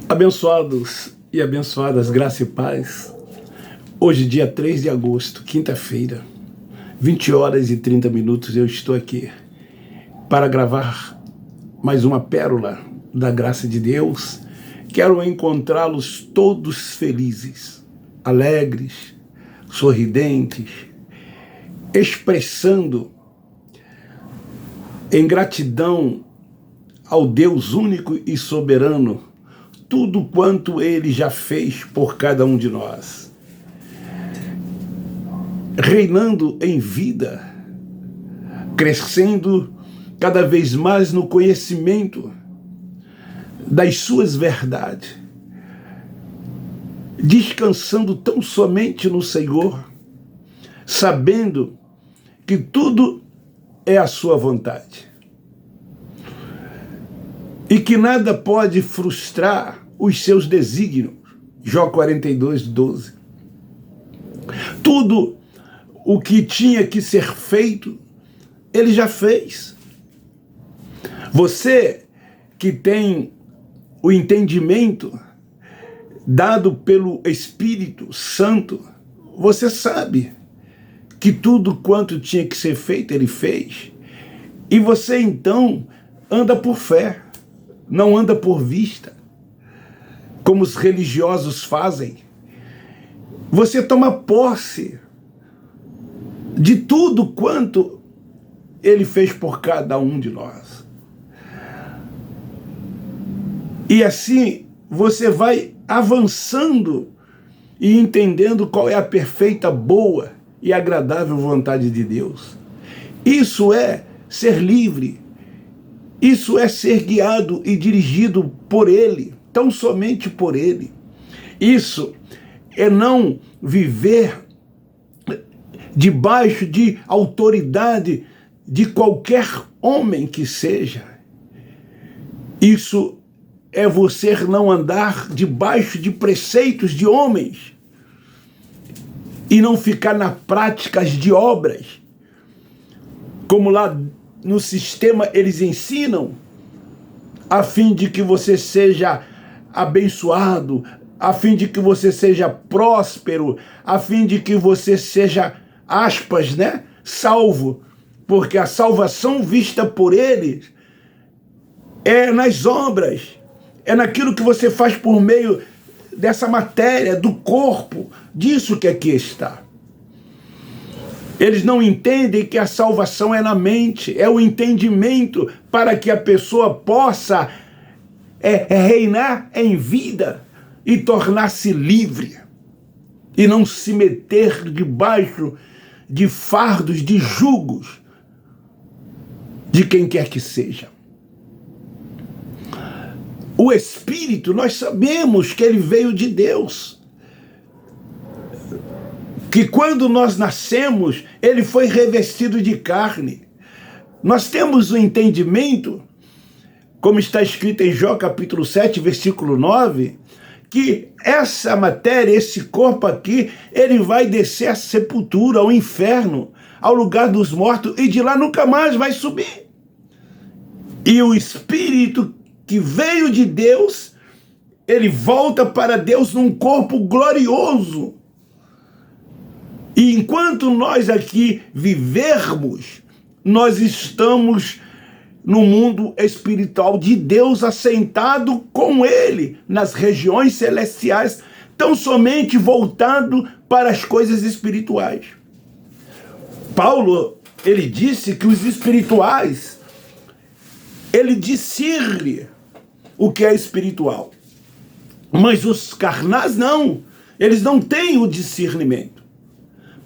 Abençoados e abençoadas, graça e paz. Hoje, dia 3 de agosto, quinta-feira, 20 horas e 30 minutos, eu estou aqui para gravar mais uma pérola da graça de Deus. Quero encontrá-los todos felizes, alegres, sorridentes, expressando em gratidão ao Deus único e soberano tudo quanto Ele já fez por cada um de nós. Reinando em vida, crescendo cada vez mais no conhecimento das suas verdades, descansando tão somente no Senhor, sabendo que tudo é a sua vontade. E que nada pode frustrar os seus desígnios. Jó 42, 12. Tudo o que tinha que ser feito, Ele já fez. Você que tem o entendimento dado pelo Espírito Santo, você sabe que tudo quanto tinha que ser feito, Ele fez. E você então anda por fé. Não anda por vista, como os religiosos fazem. Você toma posse de tudo quanto Ele fez por cada um de nós. E assim você vai avançando e entendendo qual é a perfeita, boa e agradável vontade de Deus. Isso é ser livre. Isso é ser guiado e dirigido por Ele, tão somente por Ele. Isso é não viver debaixo de autoridade de qualquer homem que seja. Isso é você não andar debaixo de preceitos de homens e não ficar nas práticas de obras, como lá no sistema eles ensinam, a fim de que você seja abençoado, a fim de que você seja próspero, a fim de que você seja, aspas, salvo, porque a salvação vista por eles é nas obras, é naquilo que você faz por meio dessa matéria, do corpo, disso que aqui está. Eles não entendem que a salvação é na mente, é o entendimento para que a pessoa possa reinar em vida e tornar-se livre e não se meter debaixo de fardos, de jugos de quem quer que seja. O Espírito, nós sabemos que ele veio de Deus. Que quando nós nascemos, ele foi revestido de carne. Nós temos o entendimento, como está escrito em Jó capítulo 7, versículo 9, que essa matéria, esse corpo aqui, ele vai descer à sepultura, ao inferno, ao lugar dos mortos, e de lá nunca mais vai subir. E o Espírito que veio de Deus, ele volta para Deus num corpo glorioso. E enquanto nós aqui vivermos, nós estamos no mundo espiritual de Deus, assentado com Ele nas regiões celestiais, tão somente voltado para as coisas espirituais. Paulo, ele disse que os espirituais, ele discerne o que é espiritual. Mas os carnais não, eles não têm o discernimento.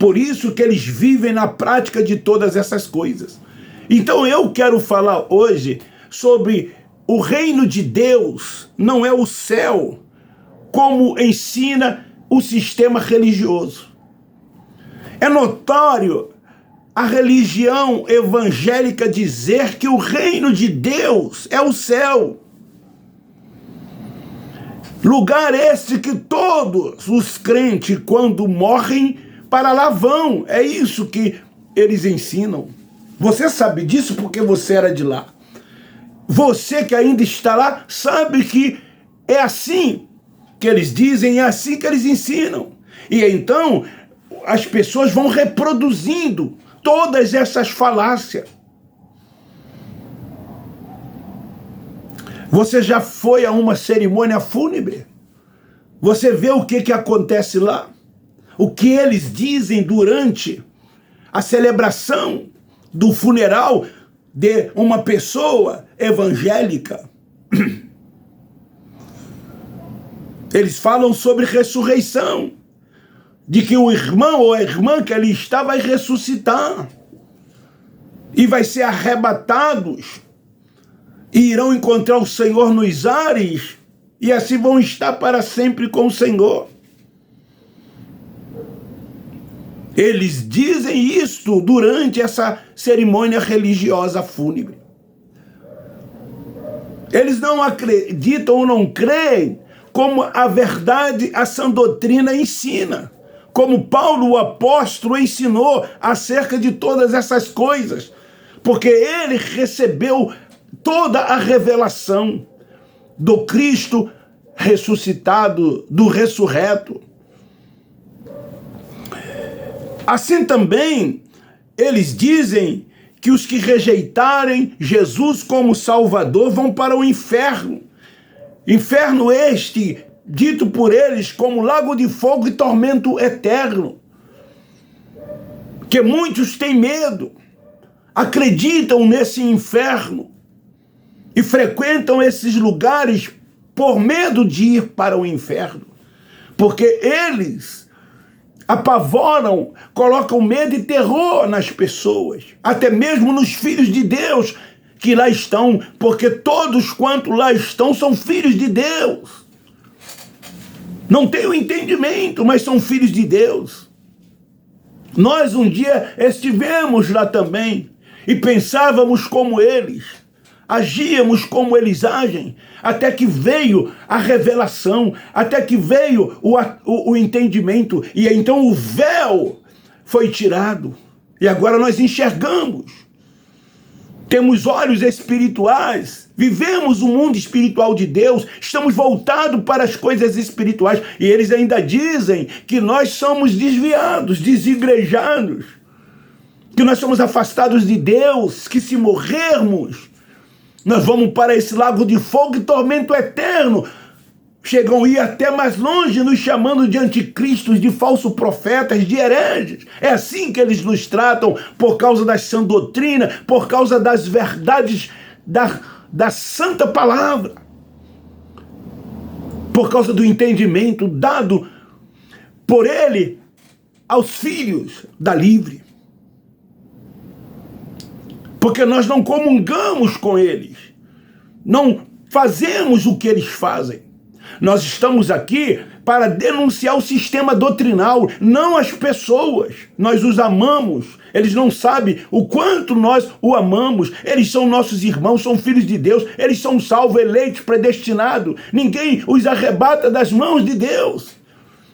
Por isso que eles vivem na prática de todas essas coisas. Então eu quero falar hoje sobre o reino de Deus, não é o céu, como ensina o sistema religioso. É notório a religião evangélica dizer que o reino de Deus é o céu. Lugar esse que todos os crentes, quando morrem, para lá vão. É isso que eles ensinam. Você sabe disso porque você era de lá. Você que ainda está lá, sabe que é assim que eles dizem, é assim que eles ensinam. E então as pessoas vão reproduzindo todas essas falácias. Você já foi a uma cerimônia fúnebre? Você vê o que acontece lá? O que eles dizem durante a celebração do funeral de uma pessoa evangélica? Eles falam sobre ressurreição, de que o irmão ou a irmã que ali está vai ressuscitar e vai ser arrebatados e irão encontrar o Senhor nos ares e assim vão estar para sempre com o Senhor. Eles dizem isto durante essa cerimônia religiosa fúnebre. Eles não acreditam ou não creem como a verdade, a sã doutrina ensina. Como Paulo, o apóstolo, ensinou acerca de todas essas coisas. Porque ele recebeu toda a revelação do Cristo ressuscitado, do ressurreto. Assim também, eles dizem que os que rejeitarem Jesus como Salvador vão para o inferno. Inferno este, dito por eles como lago de fogo e tormento eterno. Que muitos têm medo, acreditam nesse inferno e frequentam esses lugares por medo de ir para o inferno. Porque eles apavoram, colocam medo e terror nas pessoas, até mesmo nos filhos de Deus que lá estão, porque todos quanto lá estão são filhos de Deus. Não têm o entendimento, mas são filhos de Deus. Nós um dia estivemos lá também e pensávamos como eles, agíamos como eles agem, até que veio a revelação, até que veio o entendimento, e então o véu foi tirado, e agora nós enxergamos. Temos olhos espirituais, vivemos o mundo espiritual de Deus, estamos voltados para as coisas espirituais, e eles ainda dizem que nós somos desviados, desigrejados, que nós somos afastados de Deus, que se morrermos, nós vamos para esse lago de fogo e tormento eterno. Chegam a ir até mais longe, nos chamando de anticristos, de falsos profetas, de hereges. É assim que eles nos tratam, por causa da sã doutrina, por causa das verdades da santa palavra, por causa do entendimento dado por ele aos filhos da livre. Porque nós não comungamos com eles, não fazemos o que eles fazem. Nós estamos aqui para denunciar o sistema doutrinal, não as pessoas. Nós os amamos, eles não sabem o quanto nós o amamos. Eles são nossos irmãos, são filhos de Deus, eles são salvos, eleitos, predestinados. Ninguém os arrebata das mãos de Deus.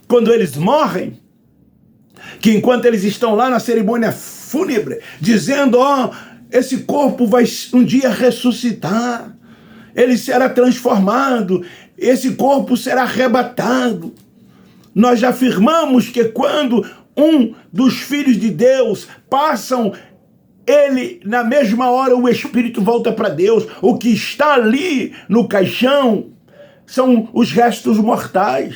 Quando eles morrem, que enquanto eles estão lá na cerimônia fúnebre, dizendo, esse corpo vai um dia ressuscitar, ele será transformado, esse corpo será arrebatado. Nós já afirmamos que quando um dos filhos de Deus passam, ele, na mesma hora, o espírito volta para Deus. O que está ali no caixão são os restos mortais.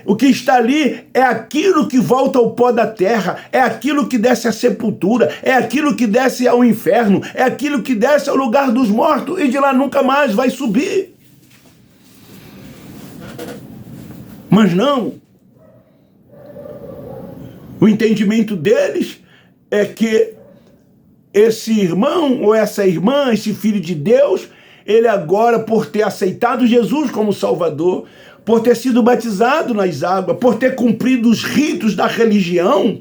O que está ali é aquilo que volta ao pó da terra, é aquilo que desce à sepultura, é aquilo que desce ao inferno, é aquilo que desce ao lugar dos mortos e de lá nunca mais vai subir. Mas não. O entendimento deles é que esse irmão ou essa irmã, esse filho de Deus, ele agora, por ter aceitado Jesus como Salvador, por ter sido batizado nas águas, por ter cumprido os ritos da religião,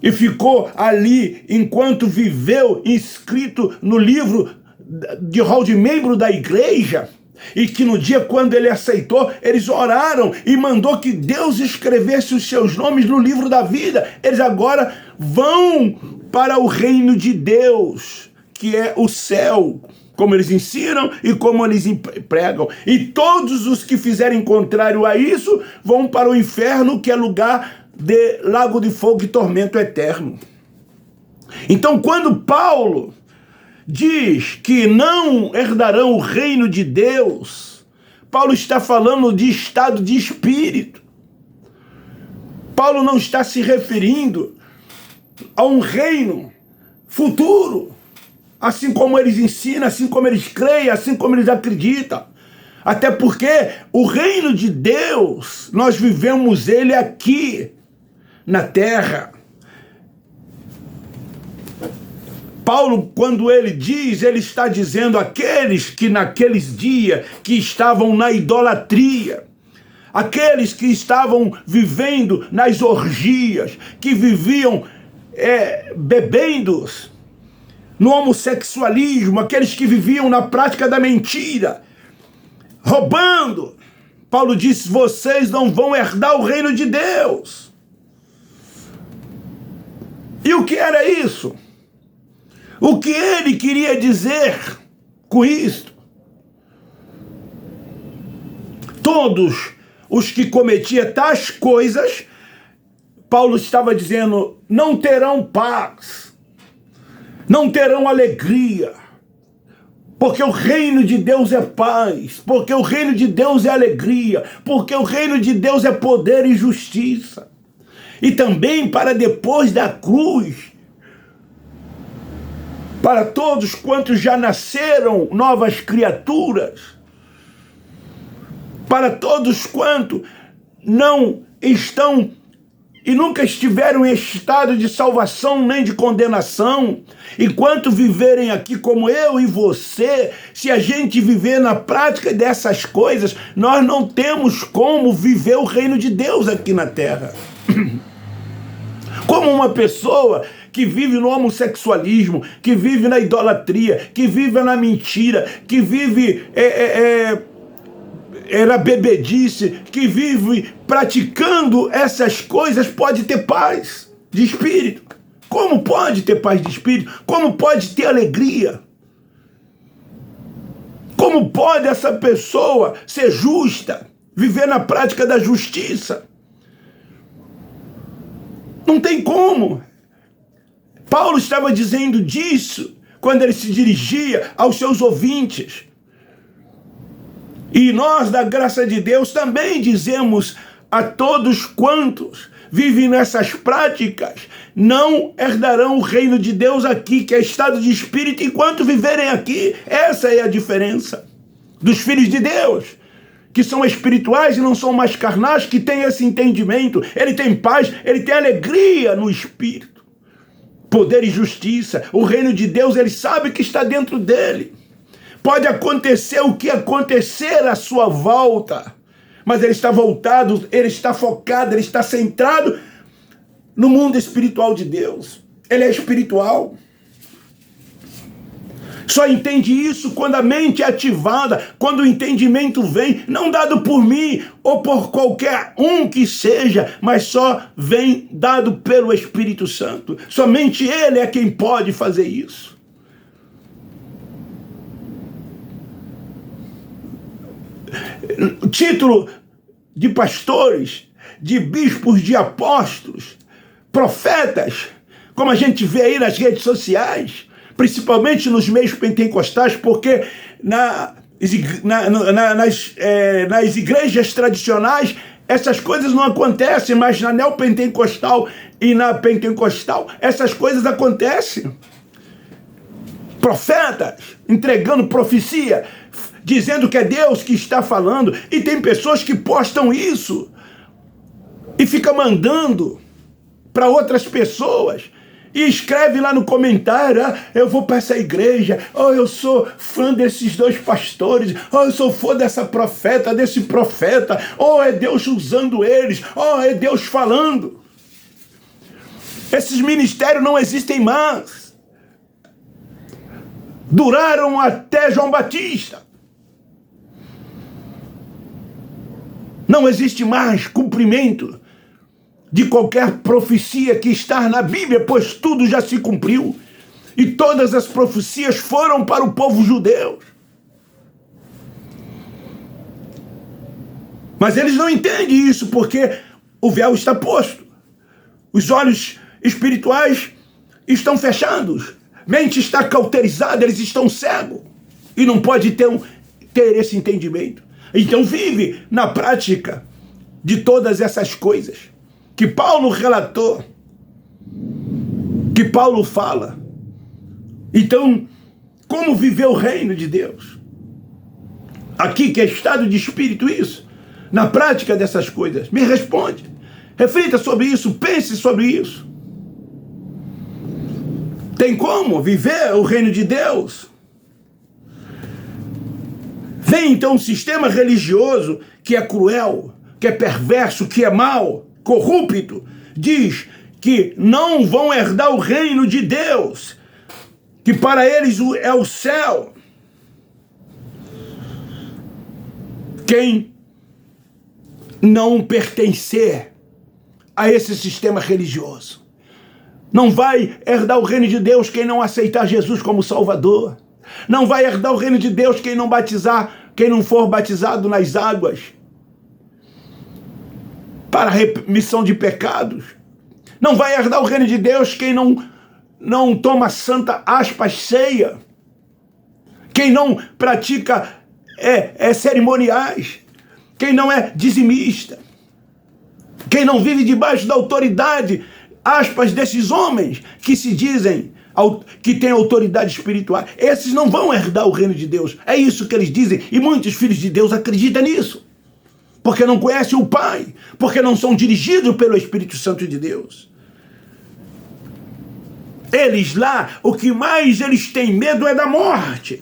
e ficou ali enquanto viveu inscrito no livro de rol de membro da igreja, e que no dia quando ele aceitou, eles oraram e mandou que Deus escrevesse os seus nomes no livro da vida. Eles agora vão para o reino de Deus, que é o céu, como eles ensinam e como eles pregam. E todos os que fizerem contrário a isso vão para o inferno, que é lugar de lago de fogo e tormento eterno. Então, quando Paulo diz que não herdarão o reino de Deus, Paulo está falando de estado de espírito. Paulo não está se referindo a um reino futuro, assim como eles ensinam, assim como eles creem, assim como eles acreditam. Até porque o reino de Deus, nós vivemos ele aqui na terra. Paulo, quando ele diz, ele está dizendo aqueles que naqueles dias que estavam na idolatria, aqueles que estavam vivendo nas orgias, que viviam bebendo no homossexualismo, aqueles que viviam na prática da mentira, roubando. Paulo disse, vocês não vão herdar o reino de Deus. E o que era isso? O que ele queria dizer com isto? Todos os que cometiam tais coisas, Paulo estava dizendo, não terão paz, não terão alegria, porque o reino de Deus é paz, porque o reino de Deus é alegria, porque o reino de Deus é poder e justiça. E também para depois da cruz, para todos quantos já nasceram novas criaturas, para todos quantos não estão e nunca estiveram em estado de salvação nem de condenação, enquanto viverem aqui como eu e você, se a gente viver na prática dessas coisas, nós não temos como viver o reino de Deus aqui na terra. Como uma pessoa que vive no homossexualismo, que vive na idolatria, que vive na mentira, que vive na bebedice, que vive praticando essas coisas, pode ter paz de espírito. Como pode ter paz de espírito? Como pode ter alegria? Como pode essa pessoa ser justa, viver na prática da justiça? Não tem como. Paulo estava dizendo disso quando ele se dirigia aos seus ouvintes. E nós, da graça de Deus, também dizemos a todos quantos vivem nessas práticas, não herdarão o reino de Deus aqui, que é estado de espírito, enquanto viverem aqui. Essa é a diferença dos filhos de Deus, que são espirituais e não são mais carnais, que têm esse entendimento. Ele tem paz, ele tem alegria no espírito. Poder e justiça. O reino de Deus, ele sabe que está dentro dele. Pode acontecer o que acontecer à sua volta, mas ele está voltado, ele está focado, ele está centrado no mundo espiritual de Deus. Ele é espiritual. Só entende isso quando a mente é ativada, quando o entendimento vem, não dado por mim ou por qualquer um que seja, mas só vem dado pelo Espírito Santo. Somente Ele é quem pode fazer isso. Título de pastores, de bispos, de apóstolos, profetas, como a gente vê aí nas redes sociais, principalmente nos meios pentecostais, porque nas igrejas tradicionais essas coisas não acontecem, mas na neopentecostal e na pentecostal essas coisas acontecem. Profetas entregando profecia, dizendo que é Deus que está falando, e tem pessoas que postam isso e fica mandando para outras pessoas. E escreve lá no comentário, eu vou para essa igreja, eu sou fã desses dois pastores, eu sou fã dessa profeta, desse profeta, é Deus usando eles, é Deus falando. Esses ministérios não existem mais. Duraram até João Batista. Não existe mais cumprimento de qualquer profecia que está na Bíblia, pois tudo já se cumpriu. E todas as profecias foram para o povo judeu. Mas eles não entendem isso, porque o véu está posto. Os olhos espirituais estão fechados. Mente está cauterizada, eles estão cegos. E não pode ter esse entendimento. Então vive na prática de todas essas coisas que Paulo relatou, que Paulo fala. Então, como viver o reino de Deus? Aqui que é estado de espírito isso, na prática dessas coisas. Me responde. Reflita sobre isso, pense sobre isso. Tem como viver o reino de Deus? Vem então um sistema religioso que é cruel, que é perverso, que é mau, corrupto, diz que não vão herdar o reino de Deus, que para eles é o céu. Quem não pertencer a esse sistema religioso não vai herdar o reino de Deus quem não aceitar Jesus como Salvador. Não vai herdar o reino de Deus quem não for batizado nas águas para remissão de pecados. Não vai herdar o reino de Deus quem não toma santa ceia. Quem não pratica cerimoniais. Quem não é dizimista. Quem não vive debaixo da autoridade, desses homens que se dizem que têm autoridade espiritual. Esses não vão herdar o reino de Deus. É isso que eles dizem. E muitos filhos de Deus acreditam nisso. Porque não conhecem o Pai. Porque não são dirigidos pelo Espírito Santo de Deus. Eles lá, o que mais eles têm medo é da morte.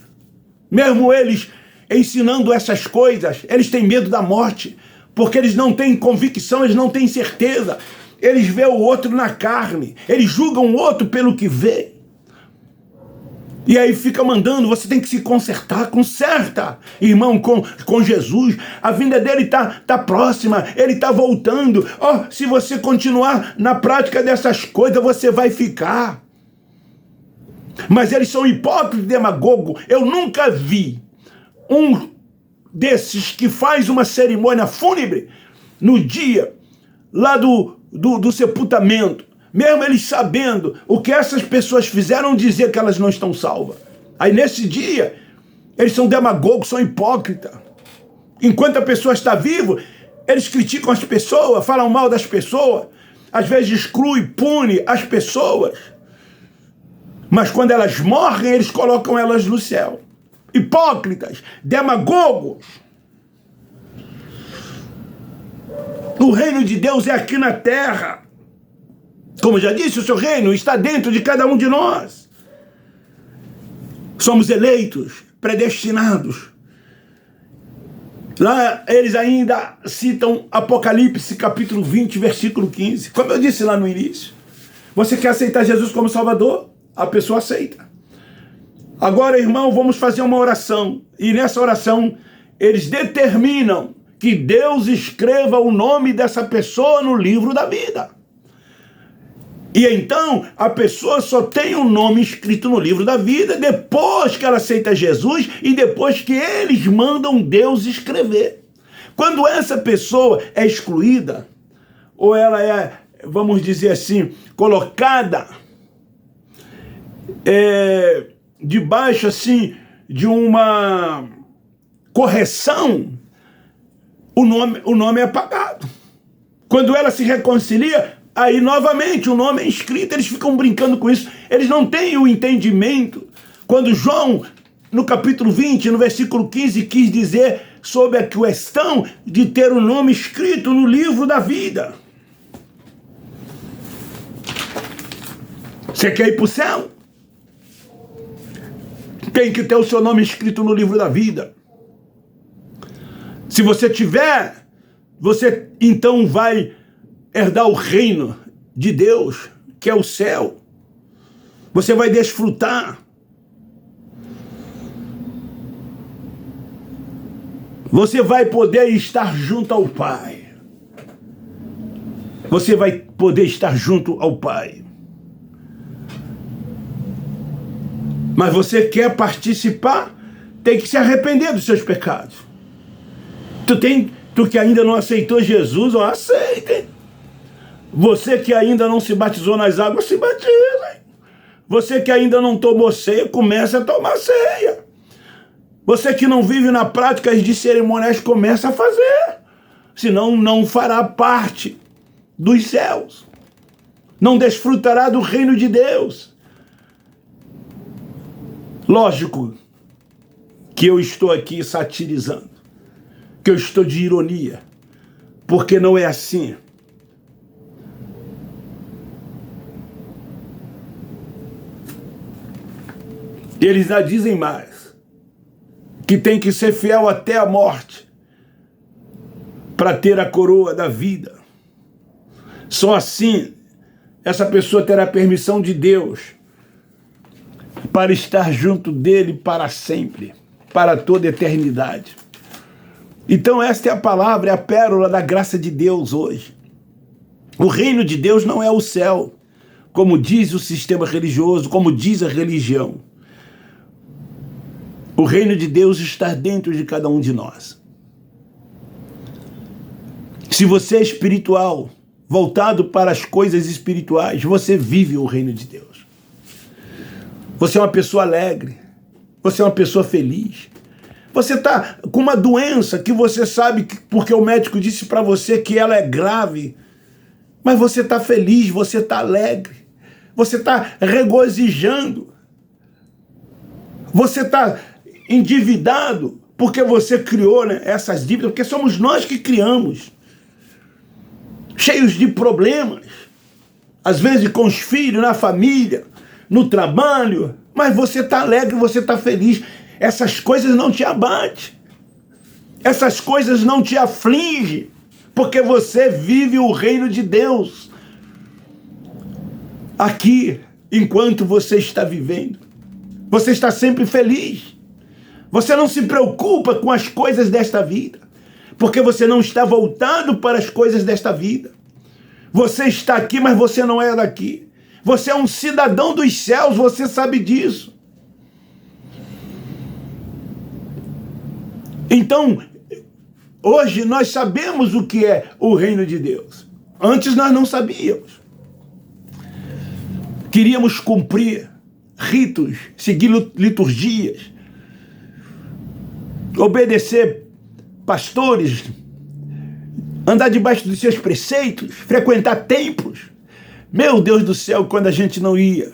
Mesmo eles ensinando essas coisas, eles têm medo da morte. Porque eles não têm convicção, eles não têm certeza. Eles veem o outro na carne. Eles julgam o outro pelo que vê. E aí fica mandando, você tem que se consertar, conserta, irmão, com Jesus. A vinda dele tá próxima, ele tá voltando. Se você continuar na prática dessas coisas, você vai ficar. Mas eles são hipócritas e demagogos. Eu nunca vi um desses que faz uma cerimônia fúnebre no dia lá do sepultamento, mesmo eles sabendo o que essas pessoas fizeram, dizer que elas não estão salvas. Aí nesse dia, eles são demagogos, são hipócritas. Enquanto a pessoa está viva, eles criticam as pessoas, falam mal das pessoas, às vezes excluem, punem as pessoas. Mas quando elas morrem, eles colocam elas no céu. Hipócritas, demagogos. O reino de Deus é aqui na terra. Como já disse, o seu reino está dentro de cada um de nós. Somos eleitos, predestinados. Lá eles ainda citam Apocalipse capítulo 20, versículo 15. Como eu disse lá no início, você quer aceitar Jesus como Salvador? A pessoa aceita. Agora, irmão, vamos fazer uma oração. E nessa oração, eles determinam que Deus escreva o nome dessa pessoa no livro da vida. E então, a pessoa só tem um nome escrito no livro da vida depois que ela aceita Jesus e depois que eles mandam Deus escrever. Quando essa pessoa é excluída, ou ela é, vamos dizer assim, colocada debaixo assim de uma correção, o nome é apagado. Quando ela se reconcilia, aí novamente o nome é escrito. Eles ficam brincando com isso. Eles não têm o entendimento. Quando João, no capítulo 20, no versículo 15, quis dizer sobre a questão de ter o nome escrito no livro da vida. Você quer ir para o céu? Tem que ter o seu nome escrito no livro da vida. Se você tiver, você então vai herdar o reino de Deus, que é o céu. Você vai desfrutar. Você vai poder estar junto ao Pai. Você vai poder estar junto ao Pai. Mas você quer participar, tem que se arrepender dos seus pecados. Tu que ainda não aceitou Jesus, ó, aceita. Você que ainda não se batizou nas águas, se batiza. Você que ainda não tomou ceia, comece a tomar ceia. Você que não vive na prática de cerimoniais, comece a fazer. Senão não fará parte dos céus. Não desfrutará do reino de Deus. Lógico que eu estou aqui satirizando, que eu estou de ironia, porque não é assim. Eles já dizem mais, que tem que ser fiel até a morte para ter a coroa da vida. Só assim essa pessoa terá permissão de Deus para estar junto dele para sempre, para toda a eternidade. Então esta é a palavra, é a pérola da graça de Deus hoje. O reino de Deus não é o céu, como diz o sistema religioso, como diz a religião. O reino de Deus está dentro de cada um de nós. Se você é espiritual, voltado para as coisas espirituais, você vive o reino de Deus. Você é uma pessoa alegre, você é uma pessoa feliz. Você está com uma doença que você sabe, porque o médico disse para você que ela é grave, mas você está feliz, você está alegre, você está regozijando, você está endividado, porque você criou, né, essas dívidas, porque somos nós que criamos, cheios de problemas, às vezes com os filhos, na família, no trabalho, mas você está alegre, você está feliz. Essas coisas não te abatem, essas coisas não te afligem, porque você vive o reino de Deus aqui, enquanto você está vivendo. Você está sempre feliz. Você não se preocupa com as coisas desta vida, porque você não está voltado para as coisas desta vida. Você está aqui, mas você não é daqui. Você é um cidadão dos céus, você sabe disso. Então, hoje nós sabemos o que é o reino de Deus. Antes nós não sabíamos. Queríamos cumprir ritos, seguir liturgias, obedecer pastores, andar debaixo dos seus preceitos, frequentar templos. Meu Deus do céu, quando a gente não ia,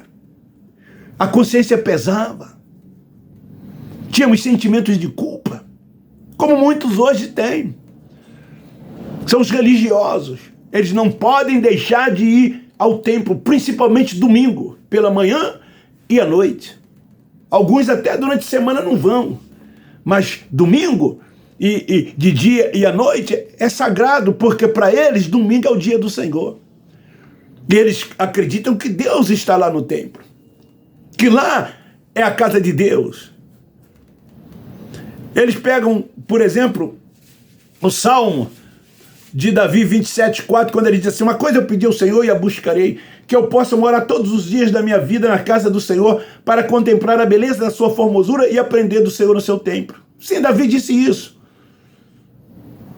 a consciência pesava, tínhamos sentimentos de culpa, como muitos hoje têm. São os religiosos, eles não podem deixar de ir ao templo, principalmente domingo, pela manhã e à noite. Alguns até durante a semana não vão, mas domingo e de dia e à noite é sagrado, porque para eles domingo é o dia do Senhor. E eles acreditam que Deus está lá no templo, que lá é a casa de Deus. Eles pegam, por exemplo, o Salmo de Davi 27:4, quando ele diz assim: uma coisa eu pedi ao Senhor e a buscarei, que eu possa morar todos os dias da minha vida na casa do Senhor, para contemplar a beleza da sua formosura e aprender do Senhor no seu templo. Sim, Davi disse isso.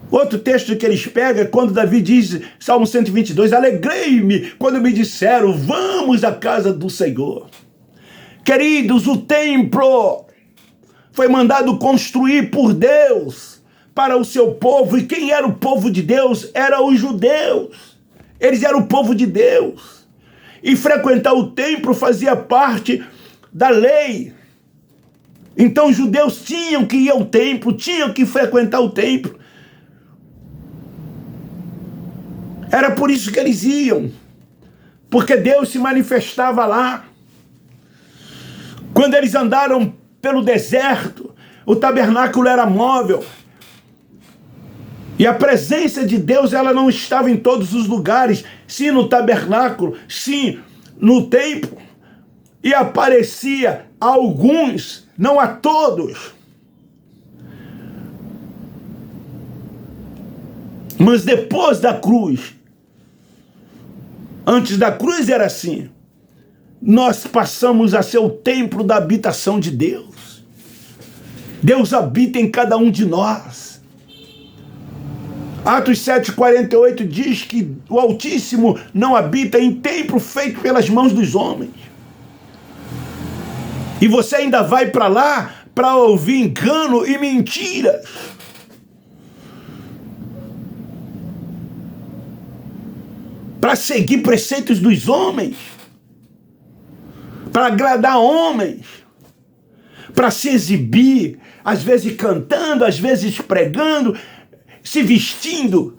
Outro texto que eles pegam é quando Davi diz, Salmo 122, alegrei-me quando me disseram, vamos à casa do Senhor. Queridos, o templo foi mandado construir por Deus para o seu povo. E quem era o povo de Deus? Eram os judeus. Eles eram o povo de Deus. E frequentar o templo fazia parte da lei. Então os judeus tinham que ir ao templo, tinham que frequentar o templo. Era por isso que eles iam, porque Deus se manifestava lá. Quando eles andaram pelo deserto, o tabernáculo era móvel. E a presença de Deus, ela não estava em todos os lugares, sim no tabernáculo, sim no templo. E aparecia a alguns, não a todos. Mas depois da cruz, antes da cruz era assim. nós passamos a ser o templo da habitação de Deus. Deus habita em cada um de nós. Atos 7,48 diz que o Altíssimo não habita em templo feito pelas mãos dos homens. E você ainda vai para lá para ouvir engano e mentiras. Para seguir preceitos dos homens. Para agradar homens. Para se exibir, às vezes cantando, às vezes pregando, se vestindo.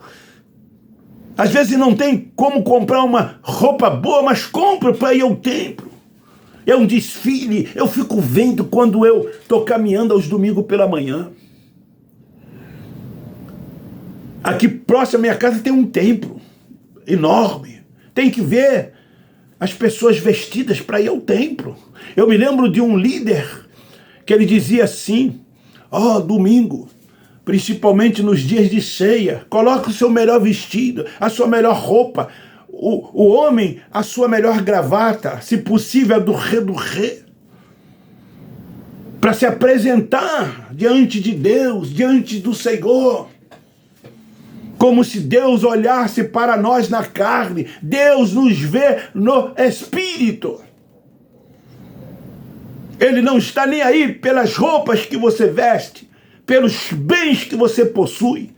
Às vezes não tem como comprar uma roupa boa, mas compra para ir ao templo. É um desfile, eu fico vendo quando eu estou caminhando aos domingos pela manhã. Aqui próximo à minha casa tem um templo enorme. Tem que ver as pessoas vestidas para ir ao templo. Eu me lembro de um líder que ele dizia assim, domingo, principalmente nos dias de ceia, coloque o seu melhor vestido, a sua melhor roupa, o homem, a sua melhor gravata, se possível, a do rei, para se apresentar diante de Deus, diante do Senhor, como se Deus olhasse para nós na carne. Deus nos vê no Espírito. Ele não está nem aí pelas roupas que você veste, pelos bens que você possui,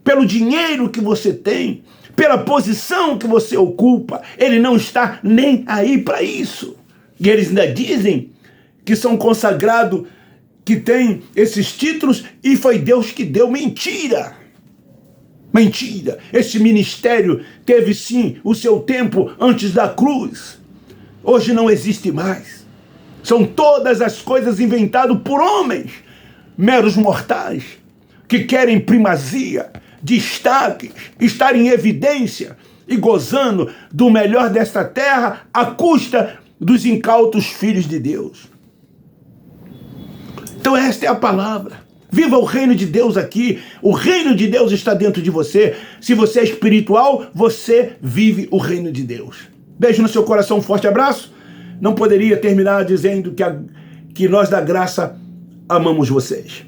pelo dinheiro que você tem, pela posição que você ocupa. Ele não está nem aí para isso. E eles ainda dizem que são consagrados, que têm esses títulos, e foi Deus que deu. Mentira! Mentira! Esse ministério teve sim o seu tempo antes da cruz. Hoje não existe mais. São todas as coisas inventadas por homens, meros mortais, que querem primazia, destaques, estar em evidência e gozando do melhor desta terra à custa dos incautos filhos de Deus. Então esta é a palavra. Viva o reino de Deus aqui. O reino de Deus está dentro de você. Se você é espiritual, você vive o reino de Deus. Beijo no seu coração, um forte abraço. Não poderia terminar dizendo que nós da graça amamos vocês.